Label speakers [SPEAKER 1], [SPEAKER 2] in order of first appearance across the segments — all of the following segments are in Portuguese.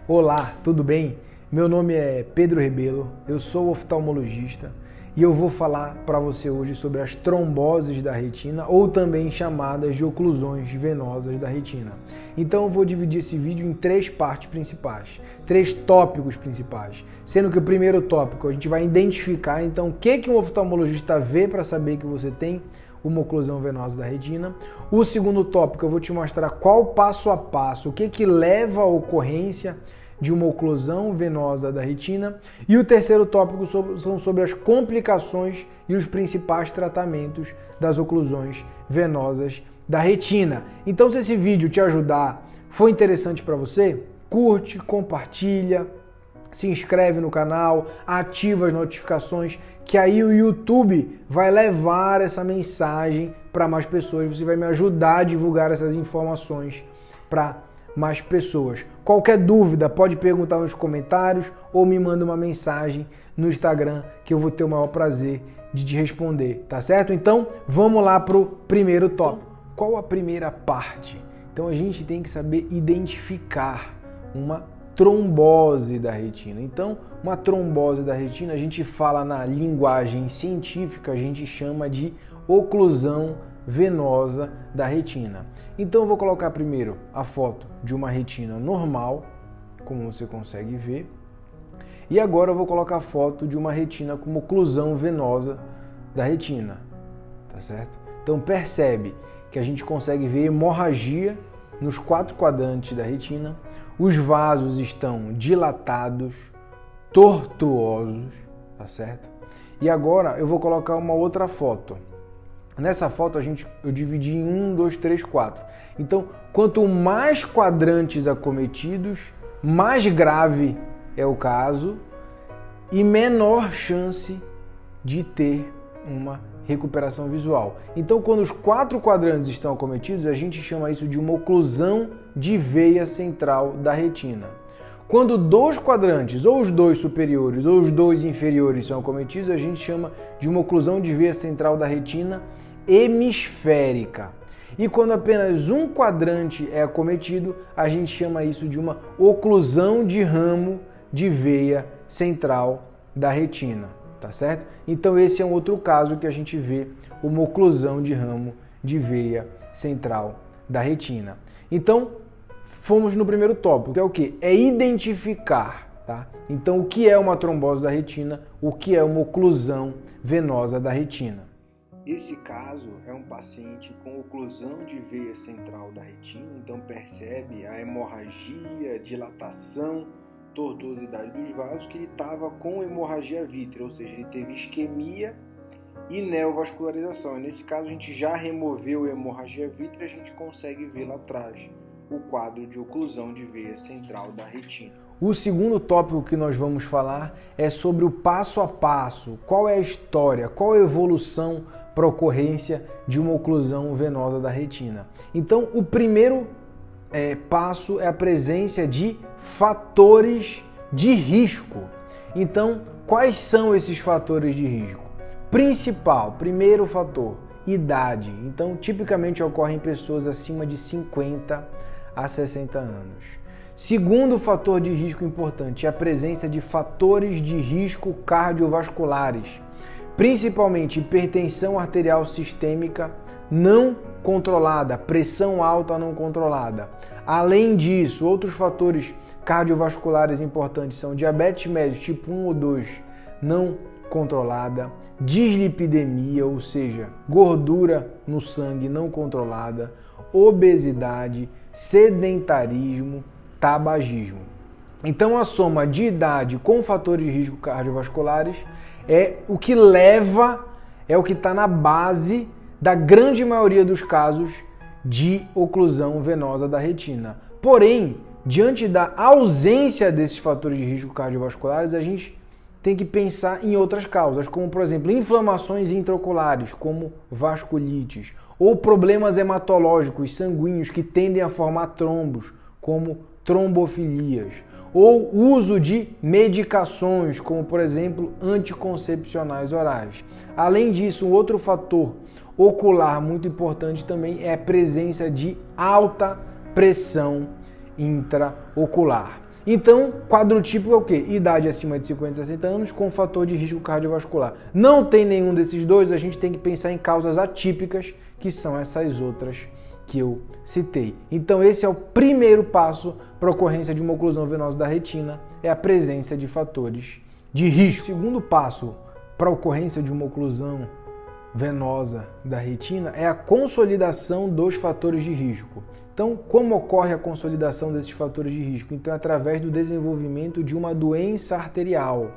[SPEAKER 1] Olá, tudo bem? Meu nome é Pedro Rebelo, eu sou oftalmologista e eu vou falar para você hoje sobre as tromboses da retina ou também chamadas de oclusões venosas da retina. Então eu vou dividir esse vídeo em três partes principais, três tópicos principais, sendo que o primeiro tópico a gente vai identificar então o que um oftalmologista vê para saber que você tem uma oclusão venosa da retina. O segundo tópico eu vou te mostrar qual passo a passo, o que leva à ocorrência de uma oclusão venosa da retina. E o terceiro tópico são sobre as complicações e os principais tratamentos das oclusões venosas da retina. Então, se esse vídeo te ajudar, foi interessante para você, curte, compartilha, se inscreve no canal, ativa as notificações, que aí o YouTube vai levar essa mensagem para mais pessoas. Você vai me ajudar a divulgar essas informações para mais pessoas. Qualquer dúvida pode perguntar nos comentários ou me manda uma mensagem no Instagram que eu vou ter o maior prazer de te responder, tá certo? Então vamos lá para o primeiro tópico. Qual a primeira parte? Então a gente tem que saber identificar uma trombose da retina. Então, uma trombose da retina, a gente fala na linguagem científica, a gente chama de oclusão venosa da retina. Então, eu vou colocar primeiro a foto de uma retina normal, como você consegue ver, e agora eu vou colocar a foto de uma retina com oclusão venosa da retina, tá certo? Então, percebe que a gente consegue ver hemorragia nos 4 quadrantes da retina. Os vasos estão dilatados, tortuosos, tá certo? E agora eu vou colocar uma outra foto. Nessa foto eu dividi em 1, 2, 3, 4. Então, quanto mais quadrantes acometidos, mais grave é o caso e menor chance de ter uma recuperação visual. Então, quando os 4 quadrantes estão acometidos, a gente chama isso de uma oclusão de veia central da retina. Quando 2 quadrantes, ou os 2 superiores ou os 2 inferiores são acometidos, a gente chama de uma oclusão de veia central da retina hemisférica. E quando apenas um quadrante é acometido, a gente chama isso de uma oclusão de ramo de veia central da retina. Tá certo? Então esse é um outro caso que a gente vê uma oclusão de ramo de veia central da retina. Então, fomos no primeiro tópico, que é o quê? É identificar, tá? Então, o que é uma trombose da retina, o que é uma oclusão venosa da retina. Esse caso é um paciente com oclusão de veia central da retina, então percebe a hemorragia, dilatação, tortuosidade dos vasos, que ele estava com hemorragia vítrea, ou seja, ele teve isquemia e neovascularização. E nesse caso a gente já removeu a hemorragia vítrea, a gente consegue ver lá atrás o quadro de oclusão de veia central da retina. O segundo tópico que nós vamos falar é sobre o passo a passo, qual é a história, qual é a evolução para a ocorrência de uma oclusão venosa da retina. Então, o primeiro passo é a presença de fatores de risco. Então, quais são esses fatores de risco? Primeiro fator, idade. Então, tipicamente ocorre em pessoas acima de 50 a 60 anos. Segundo fator de risco importante é a presença de fatores de risco cardiovasculares, principalmente hipertensão arterial sistêmica não controlada, pressão alta não controlada. Além disso, outros fatores cardiovasculares importantes são diabetes mellitus tipo 1 ou 2 não controlada, dislipidemia, ou seja, gordura no sangue não controlada, obesidade, sedentarismo, tabagismo. Então a soma de idade com fatores de risco cardiovasculares é o que leva, é o que está na base da grande maioria dos casos de oclusão venosa da retina. Porém, diante da ausência desses fatores de risco cardiovasculares, a gente tem que pensar em outras causas, como, por exemplo, inflamações intraoculares, como vasculites, ou problemas hematológicos sanguíneos que tendem a formar trombos, como trombofilias, ou uso de medicações, como, por exemplo, anticoncepcionais orais. Além disso, um outro fator ocular muito importante também é a presença de alta pressão intraocular. Então, quadro típico é o quê? Idade acima de 50 e 60 anos com fator de risco cardiovascular. Não tem nenhum desses dois, a gente tem que pensar em causas atípicas, que são essas outras que eu citei. Então, esse é o primeiro passo para a ocorrência de uma oclusão venosa da retina, é a presença de fatores de risco. O segundo passo para a ocorrência de uma oclusão venosa da retina é a consolidação dos fatores de risco. Então, como ocorre a consolidação desses fatores de risco? Então, é através do desenvolvimento de uma doença arterial.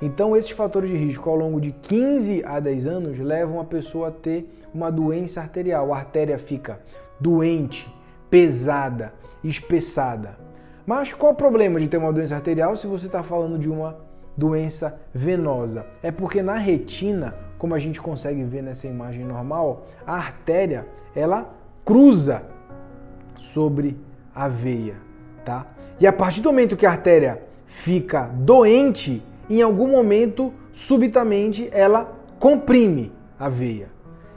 [SPEAKER 1] Então, esses fatores de risco, ao longo de 15 a 10 anos, levam a pessoa a ter uma doença arterial. A artéria fica doente, pesada, espessada. Mas qual o problema de ter uma doença arterial se você está falando de uma doença venosa? É porque na retina, como a gente consegue ver nessa imagem normal, a artéria, ela cruza sobre a veia, tá? E a partir do momento que a artéria fica doente, em algum momento, subitamente, ela comprime a veia.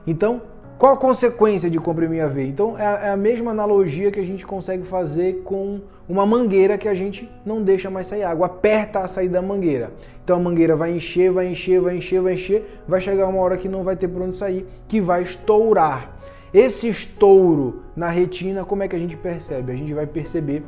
[SPEAKER 1] Então, qual a consequência de comprimir a veia? Então, é a mesma analogia que a gente consegue fazer com uma mangueira que a gente não deixa mais sair água, aperta a saída da mangueira. Então, a mangueira vai encher, vai encher, vai encher, vai encher, vai chegar uma hora que não vai ter por onde sair, que vai estourar. Esse estouro na retina, como é que a gente percebe? A gente vai perceber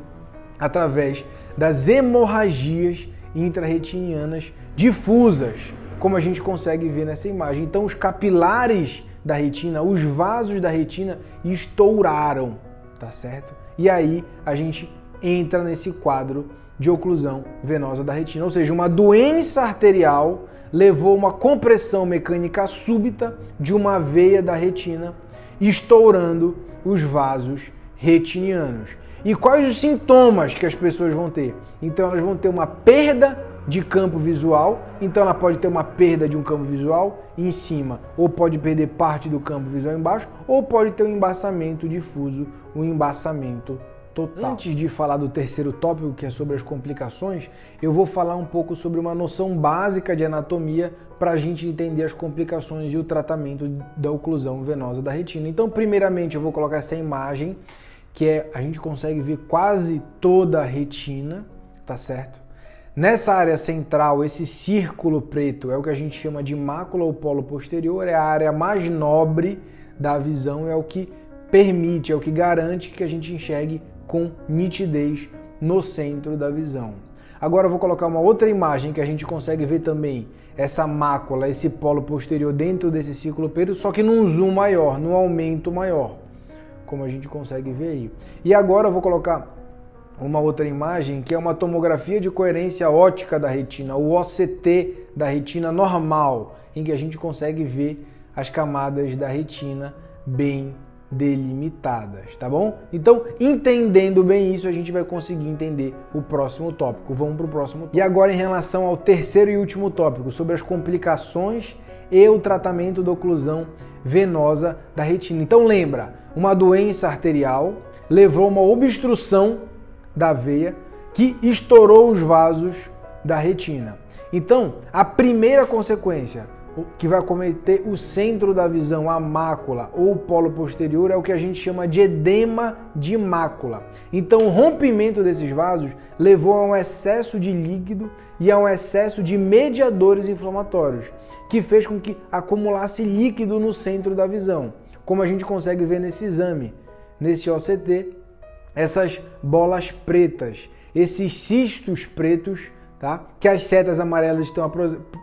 [SPEAKER 1] através das hemorragias intrarretinianas difusas, como a gente consegue ver nessa imagem. Então, os capilares da retina, os vasos da retina estouraram, tá certo? E aí a gente entra nesse quadro de oclusão venosa da retina, ou seja, uma doença arterial levou uma compressão mecânica súbita de uma veia da retina, estourando os vasos retinianos. E quais os sintomas que as pessoas vão ter? Então elas vão ter uma perda de campo visual, então ela pode ter uma perda de um campo visual em cima, ou pode perder parte do campo visual embaixo, ou pode ter um embaçamento difuso, um embaçamento total. Antes de falar do terceiro tópico, que é sobre as complicações, eu vou falar um pouco sobre uma noção básica de anatomia para a gente entender as complicações e o tratamento da oclusão venosa da retina. Então, primeiramente, eu vou colocar essa imagem, que a gente consegue ver quase toda a retina, tá certo? Nessa área central, esse círculo preto é o que a gente chama de mácula ou polo posterior, é a área mais nobre da visão, é o que permite, é o que garante que a gente enxergue com nitidez no centro da visão. Agora eu vou colocar uma outra imagem que a gente consegue ver também essa mácula, esse polo posterior dentro desse círculo preto, só que num zoom maior, num aumento maior, como a gente consegue ver aí. E agora eu vou colocar uma outra imagem que é uma tomografia de coerência óptica da retina, o OCT da retina normal, em que a gente consegue ver as camadas da retina bem delimitadas, tá bom? Então, entendendo bem isso, a gente vai conseguir entender o próximo tópico. Vamos para o próximo tópico. E agora em relação ao terceiro e último tópico, sobre as complicações e o tratamento da oclusão venosa da retina. Então lembra, uma doença arterial levou a uma obstrução da veia que estourou os vasos da retina. Então, a primeira consequência que vai acometer o centro da visão, a mácula ou o polo posterior, é o que a gente chama de edema de mácula. Então, o rompimento desses vasos levou a um excesso de líquido e a um excesso de mediadores inflamatórios, que fez com que acumulasse líquido no centro da visão. Como a gente consegue ver nesse exame, nesse OCT, essas bolas pretas, esses cistos pretos, tá? Que as setas amarelas estão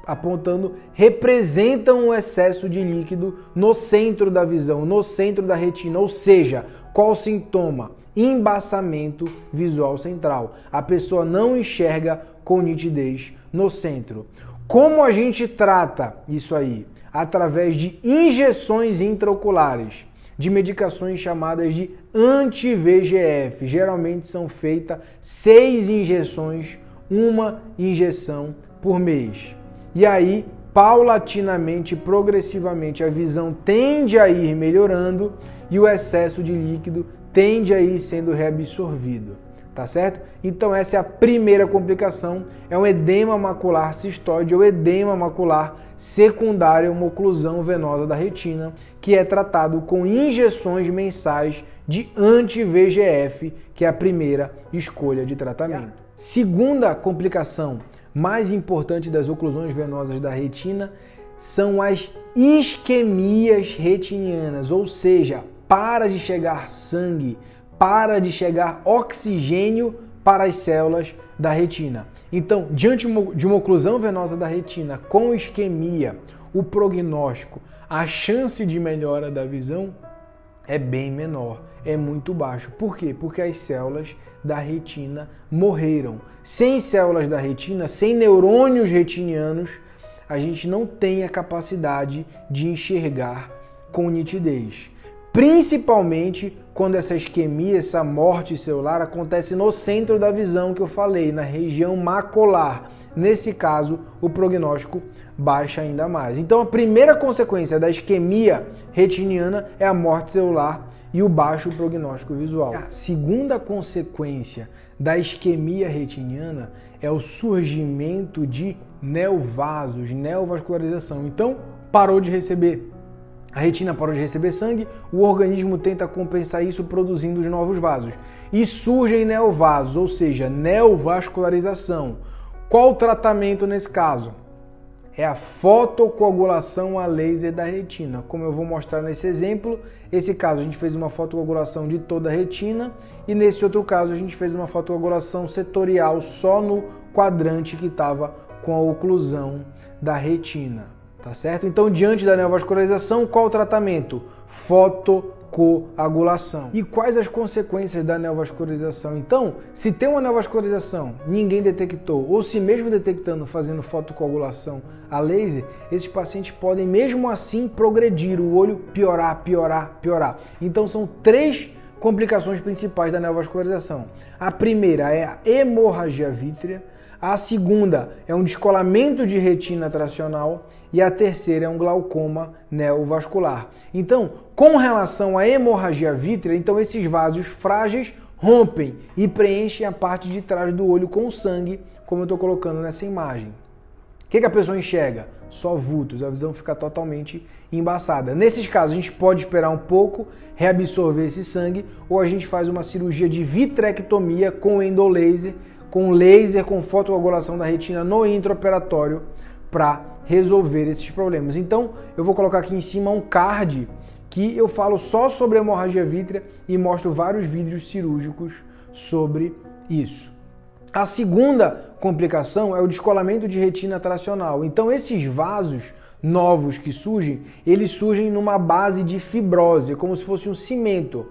[SPEAKER 1] apontando, representam o excesso de líquido no centro da visão, no centro da retina. Ou seja, qual o sintoma? Embaçamento visual central. A pessoa não enxerga com nitidez no centro. Como a gente trata isso aí? Através de injeções intraoculares, de medicações chamadas de anti-VEGF. Geralmente são feitas 6 injeções, uma injeção por mês. E aí, paulatinamente, progressivamente, a visão tende a ir melhorando e o excesso de líquido tende a ir sendo reabsorvido. Tá certo? Então essa é a primeira complicação, é um edema macular cistoide ou edema macular secundário, uma oclusão venosa da retina, que é tratado com injeções mensais de anti-VEGF, que é a primeira escolha de tratamento. Segunda complicação mais importante das oclusões venosas da retina são as isquemias retinianas, ou seja, para de chegar sangue, para de chegar oxigênio para as células da retina. Então, diante de uma oclusão venosa da retina com isquemia, o prognóstico, a chance de melhora da visão é bem menor, é muito baixo. Por quê? Porque as células da retina morreram. Sem células da retina, sem neurônios retinianos, a gente não tem a capacidade de enxergar com nitidez. Principalmente quando essa isquemia, essa morte celular acontece no centro da visão que eu falei, na região macular. Nesse caso, o prognóstico baixa ainda mais. Então, a primeira consequência da isquemia retiniana é a morte celular e o baixo prognóstico visual. A segunda consequência da isquemia retiniana é o surgimento de neovasos, neovascularização. Então, a retina parou de receber sangue, o organismo tenta compensar isso produzindo os novos vasos. E surgem neovasos, ou seja, neovascularização. Qual o tratamento nesse caso? É a fotocoagulação a laser da retina. Como eu vou mostrar nesse exemplo, esse caso a gente fez uma fotocoagulação de toda a retina e nesse outro caso a gente fez uma fotocoagulação setorial só no quadrante que estava com a oclusão da retina, tá certo? Então, diante da neovascularização, qual o tratamento? Fotocoagulação. E quais as consequências da neovascularização? Então, se tem uma neovascularização, ninguém detectou, ou se mesmo detectando, fazendo fotocoagulação a laser, esses pacientes podem mesmo assim progredir, o olho piorar. Então, são três complicações principais da neovascularização. A primeira é a hemorragia vítrea, a segunda é um descolamento de retina tracional e a terceira é um glaucoma neovascular. Então, com relação à hemorragia vítrea, então esses vasos frágeis rompem e preenchem a parte de trás do olho com sangue, como eu estou colocando nessa imagem. O que a pessoa enxerga? Só vultos, a visão fica totalmente embaçada. Nesses casos, a gente pode esperar um pouco, reabsorver esse sangue, ou a gente faz uma cirurgia de vitrectomia com endolaser, com laser, com fotocoagulação da retina no intraoperatório para resolver esses problemas. Então, eu vou colocar aqui em cima um card que eu falo só sobre a hemorragia vítrea e mostro vários vídeos cirúrgicos sobre isso. A segunda complicação é o descolamento de retina tracional. Então, esses vasos novos que surgem, eles surgem numa base de fibrose, como se fosse um cimento.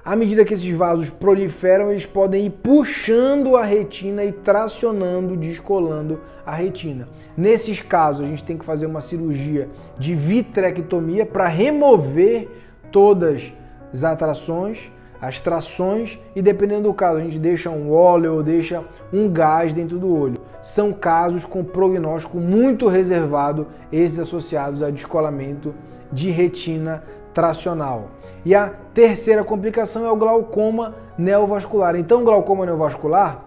[SPEAKER 1] À medida que esses vasos proliferam, eles podem ir puxando a retina e tracionando, descolando a retina. Nesses casos, a gente tem que fazer uma cirurgia de vitrectomia para remover todas as atrações, as trações, e dependendo do caso, a gente deixa um óleo ou deixa um gás dentro do olho. São casos com prognóstico muito reservado, esses associados a descolamento de retina tracional. E a terceira complicação é o glaucoma neovascular. Então, o glaucoma neovascular,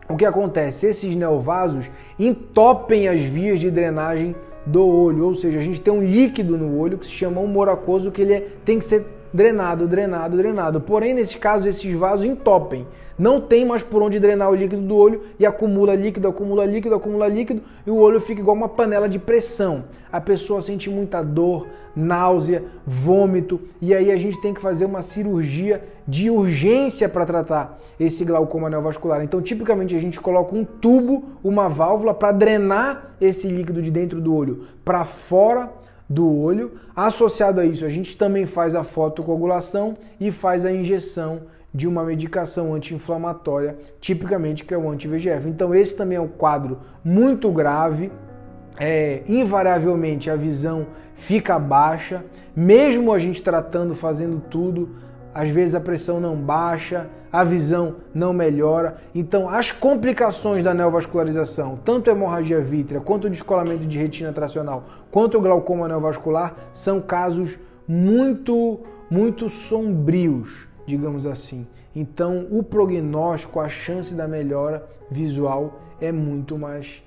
[SPEAKER 1] o que acontece? Esses neovasos entopem as vias de drenagem do olho, ou seja, a gente tem um líquido no olho que se chama humor aquoso, que ele tem que ser drenado. Porém, nesses casos, esses vasos entopem. Não tem mais por onde drenar o líquido do olho e acumula líquido, e o olho fica igual uma panela de pressão. A pessoa sente muita dor, náusea, vômito, e aí a gente tem que fazer uma cirurgia de urgência para tratar esse glaucoma neovascular. Então, tipicamente, a gente coloca um tubo, uma válvula para drenar esse líquido de dentro do olho para fora do olho. Associado a isso, a gente também faz a fotocoagulação e faz a injeção de uma medicação anti-inflamatória, tipicamente que é o anti-VEGF. Então esse também é um quadro muito grave, invariavelmente a visão fica baixa, mesmo a gente tratando, fazendo tudo, às vezes a pressão não baixa, a visão não melhora. Então as complicações da neovascularização, tanto a hemorragia vítrea, quanto o descolamento de retina tracional, quanto o glaucoma neovascular, são casos muito sombrios, digamos assim. Então o prognóstico, a chance da melhora visual é muito mais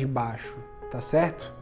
[SPEAKER 1] baixo, tá certo?